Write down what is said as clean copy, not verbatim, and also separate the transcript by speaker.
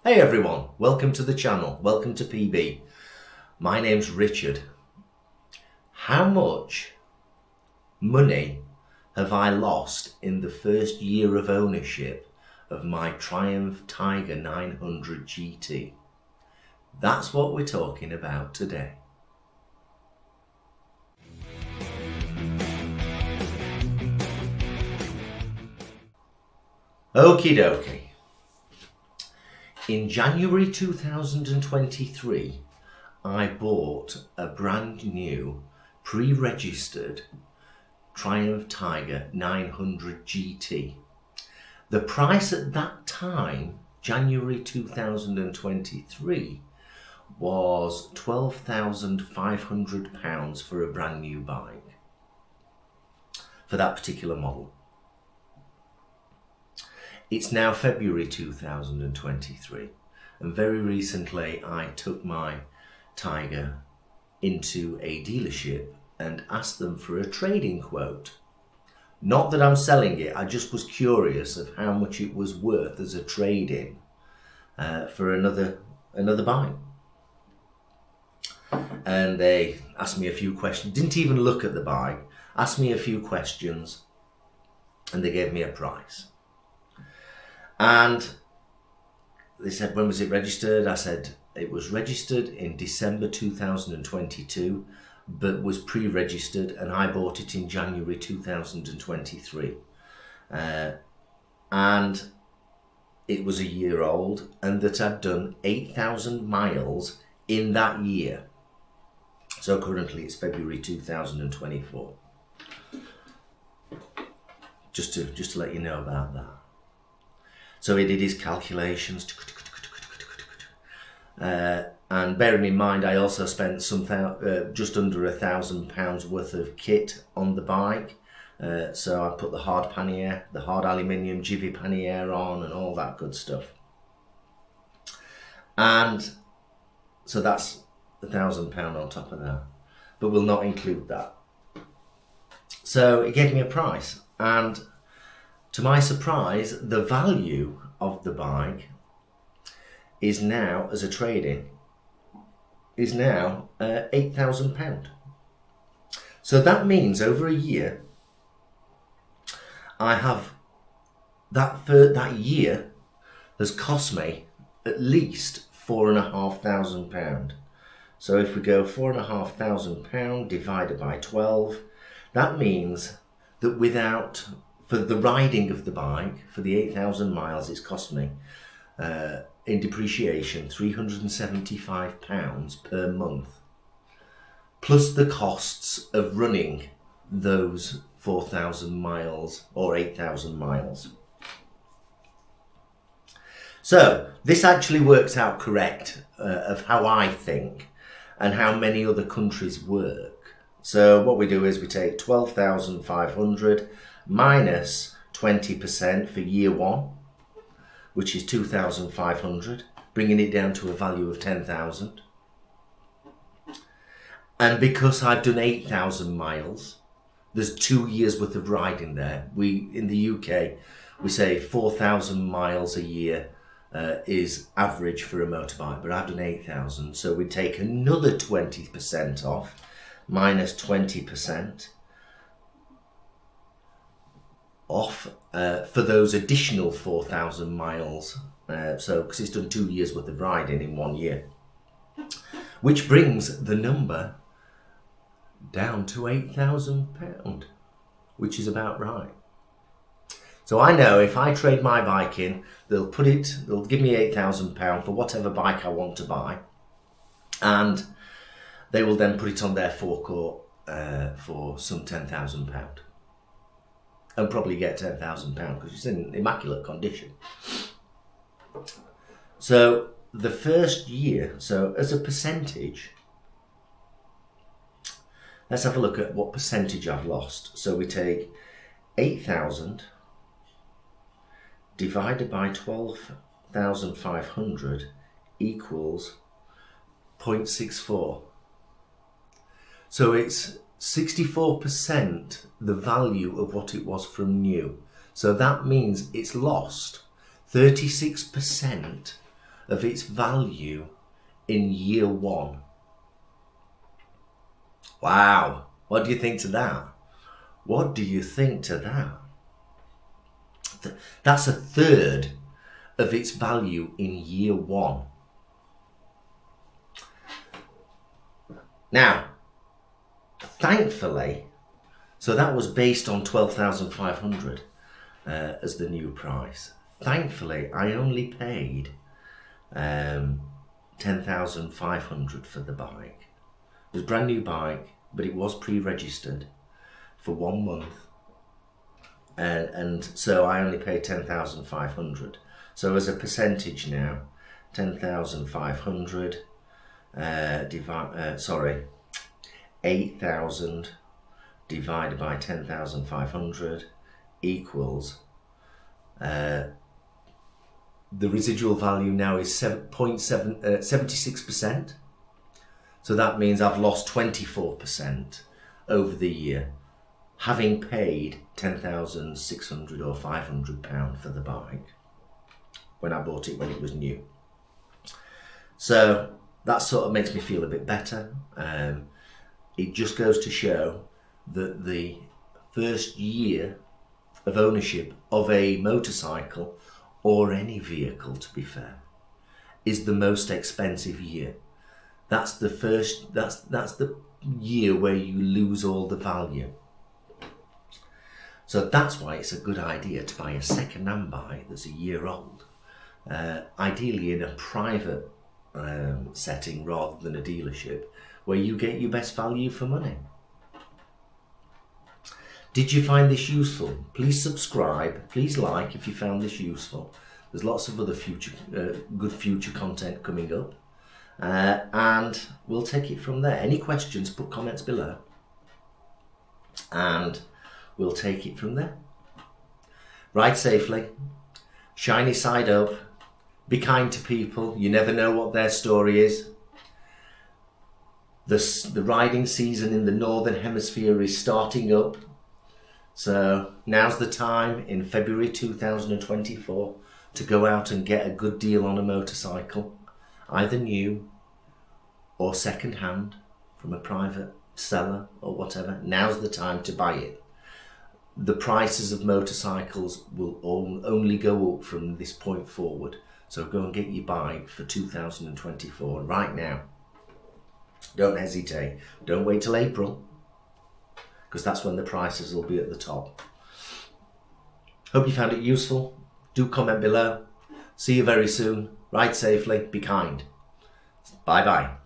Speaker 1: Hey everyone, welcome to the channel, welcome to PB. My name's Richard. How much money have I lost in the first year of ownership of my Triumph Tiger 900 GT? That's what we're talking about today. Okie dokie. In January 2023, I bought a brand new pre-registered Triumph Tiger 900 GT. The price at that time, January 2023, was £12,500 for a brand new bike for that particular model. It's now February 2023, and very recently I took my Tiger into a dealership and asked them for a trading quote. Not that I'm selling it, I just was curious of how much it was worth as a trade-in for another bike. And they asked me a few questions, didn't even look at the bike, asked me a few questions, and they gave me a price. And they said, when was it registered? I said, it was registered in December 2022, but was pre-registered, and I bought it in January 2023. And it was a year old, and that I'd done 8,000 miles in that year. So currently it's February 2024. Just to let you know about that. So he did his calculations, and bearing in mind I also spent just under £1,000 worth of kit on the bike. So I put the hard pannier, the hard aluminium jivvy pannier on and all that good stuff. And so that's £1,000 on top of that, but we'll not include that. So he gave me a price, and to my surprise, the value of the bike is now, as a trade-in, is now £8,000. So that means over a year, I have that year has cost me at least £4,500. So if we go £4,500 divided by 12, that means that for the riding of the bike, for the 8,000 miles, it's cost me, in depreciation, £375 per month, plus the costs of running those 4,000 miles or 8,000 miles. So this actually works out correct of how I think and how many other countries work. So what we do is we take 12,500 minus 20% for year one, which is 2,500, bringing it down to a value of 10,000. And because I've done 8,000 miles, there's 2 years worth of riding there. In the UK, we say 4,000 miles a year is average for a motorbike, but I've done 8,000. So we take another 20% off, minus 20%. Off for those additional 4,000 miles, so because it's done 2 years worth of riding in 1 year, which brings the number down to £8,000, which is about right. So I know if I trade my bike in, they'll give me £8,000 for whatever bike I want to buy, and they will then put it on their forecourt for some £10,000. And probably get £10,000 because it's in immaculate condition. So the first year, so as a percentage, let's have a look at what percentage I've lost. So we take 8,000 divided by 12,500 equals 0.64. So it's 64% the value of what it was from new. So that means it's lost 36% of its value in year one. Wow, what do you think to that? What do you think to that? That's a third of its value in year one. Now, thankfully, so that was based on 12,500 as the new price. Thankfully, I only paid 10,500 for the bike. It was a brand new bike, but it was pre-registered for 1 month. And so I only paid 10,500. So as a percentage now, 10,500 8,000 divided by 10,500 equals the residual value now is 76%. So that means I've lost 24% over the year, having paid 10,600 or £500 for the bike when I bought it when it was new. So that sort of makes me feel a bit better. It just goes to show that the first year of ownership of a motorcycle, or any vehicle to be fair, is the most expensive year. That's the year where you lose all the value. So that's why it's a good idea to buy a second-hand bike that's a year old, ideally in a private setting rather than a dealership, where you get your best value for money. Did you find this useful? Please subscribe, please like if you found this useful. There's lots of other good future content coming up, and we'll take it from there. Any questions, put comments below, and we'll take it from there. Ride safely, shiny side up, be kind to people. You never know what their story is. The riding season in the Northern Hemisphere is starting up. So now's the time in February 2024 to go out and get a good deal on a motorcycle, either new or second hand from a private seller or whatever. Now's the time to buy it. The prices of motorcycles will only go up from this point forward. So go and get your bike for 2024 right now. Don't hesitate. Don't wait till April, because that's when the prices will be at the top. Hope you found it useful. Do comment below. See you very soon. Ride safely. Be kind. Bye bye.